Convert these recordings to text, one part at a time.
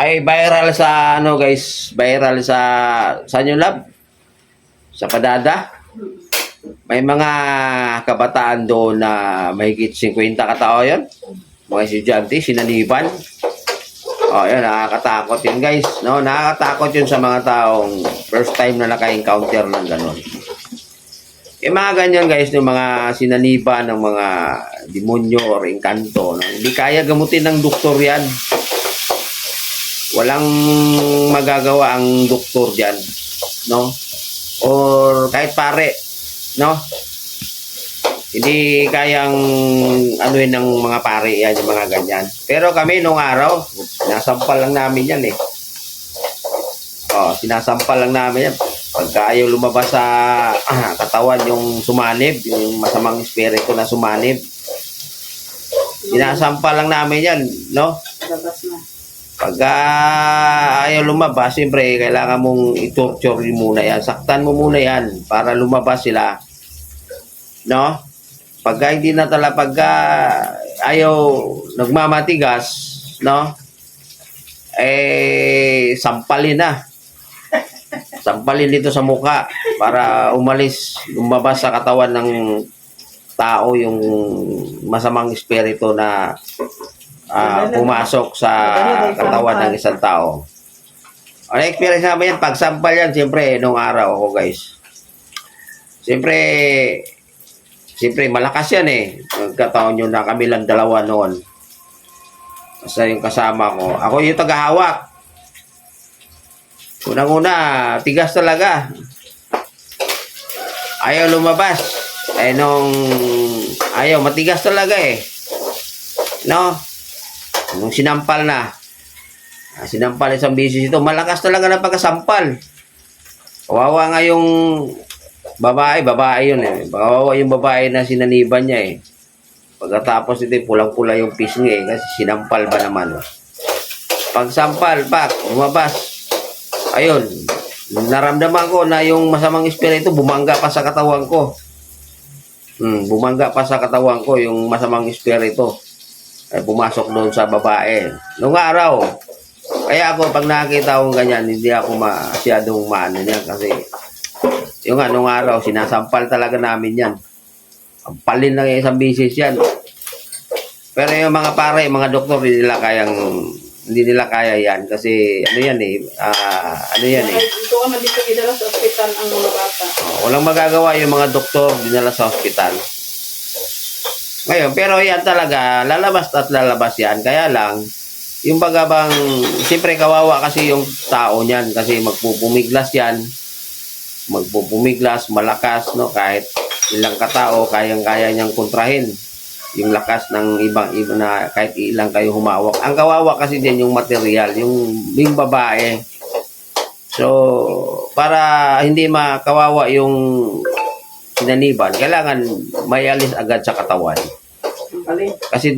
ay viral sa ano guys, viral sa yung lab? Sa Padada. May mga kabataan doon na mahigit 50 katao yun. Mga estudyante, sinaniban. Oh, yun, nakakatakot yun guys. No, nakakatakot yun sa mga taong first time na naka-encounter ng gano'n. Yung mga ganyan guys, yung mga sinaniban ng mga demonyo or engkanto, no? Hindi kaya gamutin ng doktor yan. Walang magagawa ang doktor dyan, no? Or kahit pare, no? Hindi kayang anuin ng mga pare yan, yung mga ganyan. Pero kami nung araw, sinasampal lang namin yan eh. Oh, sinasampal lang namin yan. Pagka ayaw lumabas sa katawan yung sumanib, yung masamang espiritu na sumanib, sinasampal lang namin yan, no? Labas na. Pagka ayaw lumabas, siyempre, kailangan mong i-torture muna yan. Saktan mo muna yan para lumabas sila. No? Pagka hindi na talaga, pagka ayaw nagmamatigas, no? Eh, sampalin na. Sampalin dito sa muka para lumabas sa katawan ng tao yung masamang espiritu na pumasok sa katawan ng isang tao. Ang experience namin yan, pagsampal yan, siyempre, nung araw ako guys. Siyempre, malakas yan eh. Nagkataon yun na kami lang dalawa noon. Basta yung kasama ko. Ako yung tagahawak. Unang-una, tigas talaga. Ayaw lumabas. Ayaw, matigas talaga eh. No? Nung sinampal na. Sinampal isang bisis ito. Malakas talaga na pagkasampal. Kawawa nga yung babae yun eh. Kawawa yung babae na sinaniban niya eh. Pagkatapos ito, pulang-pula yung pisngi eh. Kasi sinampal ba naman. Pagsampal, lumabas. Ayun, naramdaman ko na yung masamang espiritu bumangga pa sa katawan ko. Bumangga pa sa katawan ko yung masamang espiritu. Ay pumasok doon sa babae. Noong araw, kaya ako pag nakita akong ganyan, hindi ako masyadong maano niyan kasi yung noong araw, sinasampal talaga namin yan. Pampalin lang isang bisis yan. Pero yung mga pare, mga doktor, hindi nila kaya yan kasi ano yan eh, Ito ang dito idala sa ospital ang mga bata. Walang magagawa yung mga doktor dinala sa ospital. Ngayon, pero yan talaga, lalabas at lalabas yan. Kaya lang, yung bagabang, siyempre kawawa kasi yung tao niyan kasi magpupumiglas yan. Magpupumiglas, malakas, no? Kahit ilang katao, kayang-kaya niyang kontrahin. Yung lakas ng ibang na kahit ilang kayo humawak. Ang kawawa kasi din yung material, yung babae. So, para hindi makawawa yung sinaniban, kailangan may alis agad sa katawan. Kasi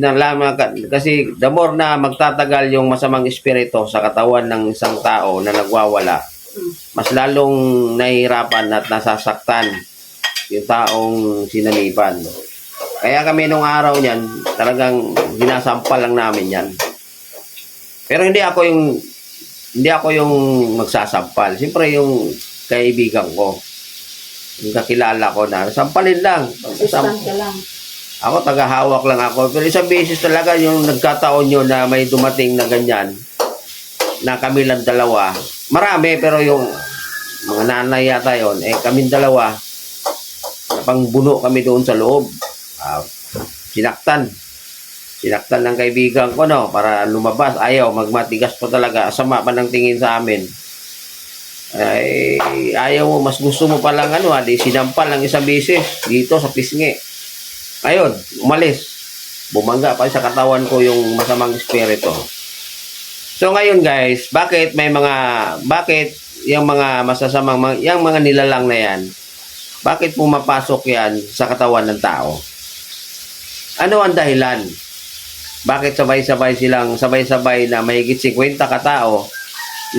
the more na magtatagal yung masamang espiritu sa katawan ng isang tao na nagwawala, mas lalong nahihirapan at nasasaktan yung taong sinaniban. Kaya kami nung araw niyan, talagang sinasampal lang namin yan. Pero hindi ako yung magsasampal. Siyempre yung kaibigan ko, yung kakilala ko na, sampalin lang. Assistant ka lang. Ako, tagahawak lang ako. Pero isang beses talaga yung nagkataon yun na may dumating na ganyan, na kami lang dalawa. Marami, pero yung mga nanay yata yun, kaming dalawa, pangbuno kami doon sa loob. Sinaktan ng kaibigan ko, no, para lumabas. Ayaw, magmatigas pa talaga. Sama pa ng tingin sa amin. Ay, ayaw mo, mas gusto mo palang di sinampal ng isang bisis dito sa pisngi. Ayun, umalis. Bumangga pa sa katawan ko yung masamang espiritu. So ngayon guys, bakit yung mga masasamang, yung mga nilalang na yan, bakit pumapasok yan sa katawan ng tao? Ano ang dahilan? Bakit sabay-sabay na mahigit 50 katao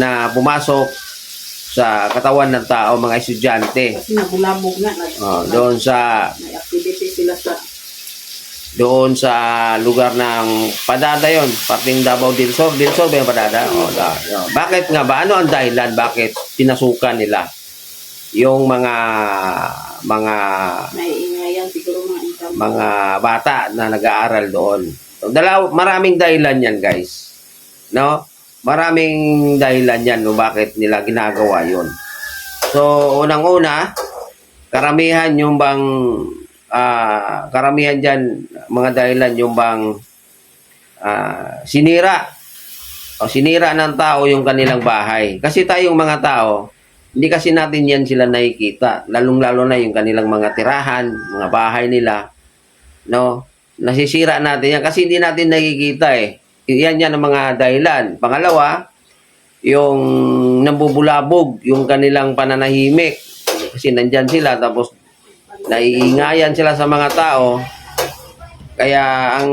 na pumasok sa katawan ng tao, mga estudyante? Kasi nabulabog na. Doon sa... May activity sila sa... doon sa lugar ng Padada yon, parting Davao del Sur. Del Sur ba yung Padada? Bakit nga ba? Ano ang dahilan? Bakit pinasukan nila yung mga Naiingayan siguro mga bata na nag-aaral doon? So, maraming dahilan yan, guys. No? Maraming dahilan yan kung bakit nila ginagawa yun. So, unang-una, karamihan yung bang karamihan dyan, mga dahilan yung bang sinira ng tao yung kanilang bahay. Kasi tayong mga tao, hindi kasi natin yan sila nakikita. Lalong-lalo na yung kanilang mga tirahan, mga bahay nila. No? Nasisira natin yan kasi hindi natin nakikita eh. Yan ang mga dahilan. Pangalawa, yung nambubulabog, yung kanilang pananahimik. Kasi nandyan sila, tapos naiingayan sila sa mga tao. Kaya ang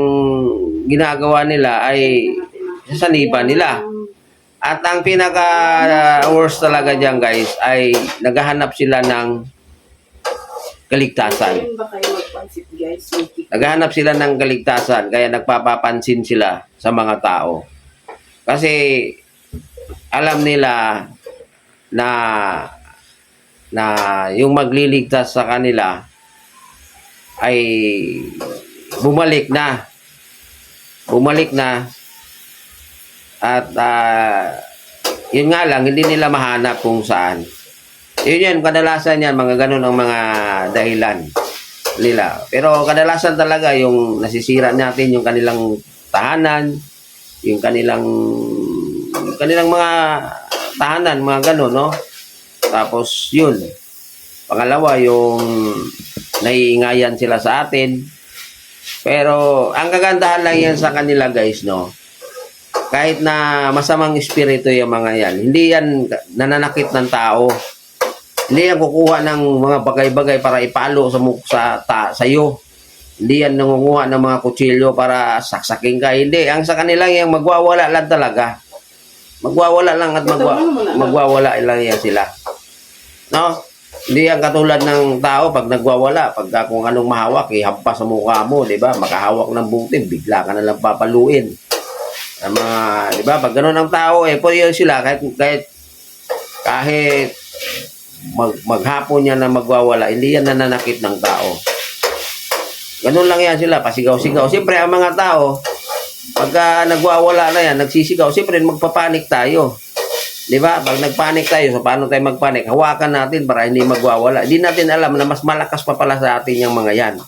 ginagawa nila ay sasaniban nila. At ang pinaka-worst talaga dyan, guys, ay naghahanap sila ng kaligtasan. Ayun ba kayo magpansit, guys? Naghahanap sila ng kaligtasan, kaya nagpapapansin sila sa mga tao. Kasi alam nila na yung magliligtas sa kanila ay bumalik na. At yun nga lang, hindi nila mahanap kung saan. Yun, kadalasan yan, mga ganun ang mga dahilan nila. Pero kadalasan talaga yung nasisira natin yung kanilang tahanan, yung kanilang mga tahanan, mga ganun, no? Tapos yun. Pangalawa, yung naiingayan sila sa atin. Pero ang kagandahan lang yan sa kanila, guys, no? Kahit na masamang espiritu yung mga yan, hindi yan nananakit ng tao. Hindi yan kukuha ng mga bagay-bagay para ipalo sa iyo. Hindi yan nangunguha ng mga kutsilyo para saksakin ka. Hindi. Ang sa kanila yung magwawala lang talaga. Magwawala lang at magwawala lang yan sila. No? Hindi yan katulad ng tao pag nagwawala. Pag kung anong mahawak, ihampas sa mukha mo, di ba? Makahawak ng butil, bigla ka na lang papaluin. Di ba? Pag ganun ang tao, po yun sila, kahit maghapon yan na magwawala, hindi yan nananakit ng tao. Ganun lang yan sila, pasigaw-sigaw. Siyempre, ang mga tao, pagka nagwawala na yan, nagsisigaw, siyempre, magpapanik tayo. Di ba? Pag nagpanik tayo, so paano tayo magpanik? Hawakan natin para hindi magwawala. Hindi natin alam na mas malakas pa pala sa atin yung mga yan.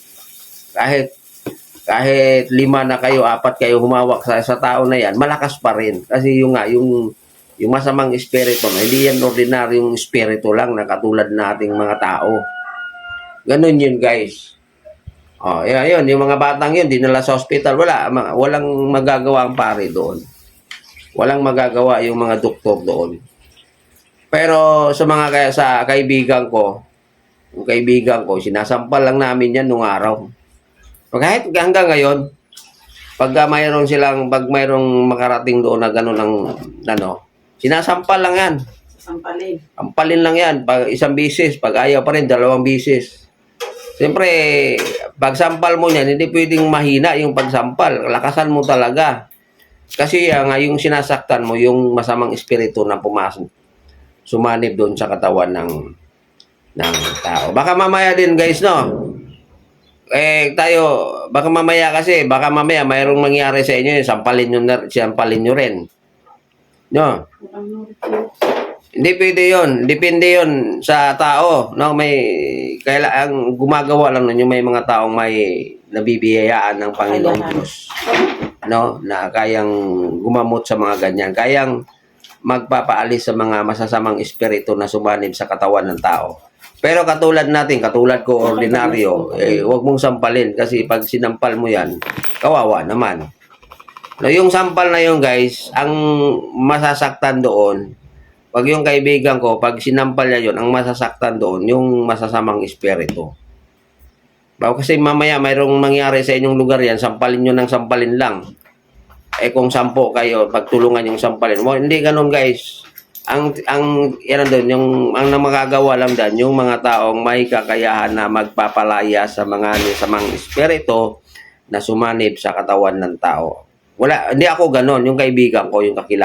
Kahit 5 na kayo, 4 kayo humawak sa tao na yan, malakas pa rin. Kasi yung masamang espiritu, hindi yan ordinaryong espiritu lang na katulad nating mga tao. Ganun yun, guys. Yun, yung mga batang yun, dinala sa hospital, walang magagawa ang pare doon. Walang magagawa yung mga doktor doon. Pero sa kaibigan ko, sinasampal lang namin yan nung araw. Kahit hanggang ngayon, pag mayroong makarating doon na gano'n sinasampal lang yan. Sampalin lang yan. Pag isang bisis, pag ayaw pa rin, 2 bisis. Siyempre, pag sampal mo yan, hindi pwedeng mahina yung pagsampal. Lakasan mo talaga. Kasi yung sinasaktan mo, yung masamang espiritu na pumasok, sumanib doon sa katawan ng tao. Baka mamaya din, guys, no? Baka mamaya mayroong mangyari sa inyo, sampalin nyo rin. No? Hindi pwede yun. Depende yun sa tao. No? Ang gumagawa lang nun yung may mga taong may nabibiyayaan ng Panginoong Diyos. No? Na kayang gumamot sa mga ganyan. Kayang magpapaalis sa mga masasamang espiritu na sumanib sa katawan ng tao. Pero katulad ko, ordinaryo, huwag mong sampalin kasi pag sinampal mo yan, kawawa naman. No, yung sampal na yun, guys, ang masasaktan doon, pag yung kaibigan ko, pag sinampal niya yun, ang masasaktan doon, yung masasamang espiritu. Kasi mamaya mayroong mangyari sa inyong lugar yan, sampalin nyo ng sampalin lang. Kung 10 kayo, pagtulungan yung sampalin. Hindi ganun, guys. Ang magagawa lang dyan, yung mga taong may kakayahan na magpapalaya sa mga masamang espiritu na sumanib sa katawan ng tao. Wala, hindi ako ganon. Yung kaibigan ko, yung kakilala.